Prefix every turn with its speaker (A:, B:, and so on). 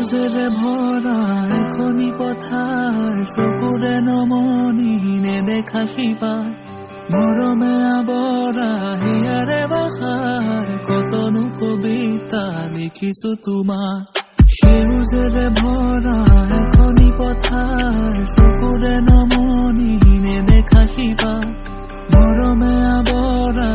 A: সেউজেৰে ভৰা এখনি পথাৰ চকুৰে নমনি নেদেখা শিপা মৰমে আৱৰা হিয়াৰে বাহাৰ কতনো কবিতা লিখিছো তোমাৰ সেউজেৰে ভৰা এখনি পথাৰ চকুৰে নমনি নেদেখা শিপা মৰমে আৱৰা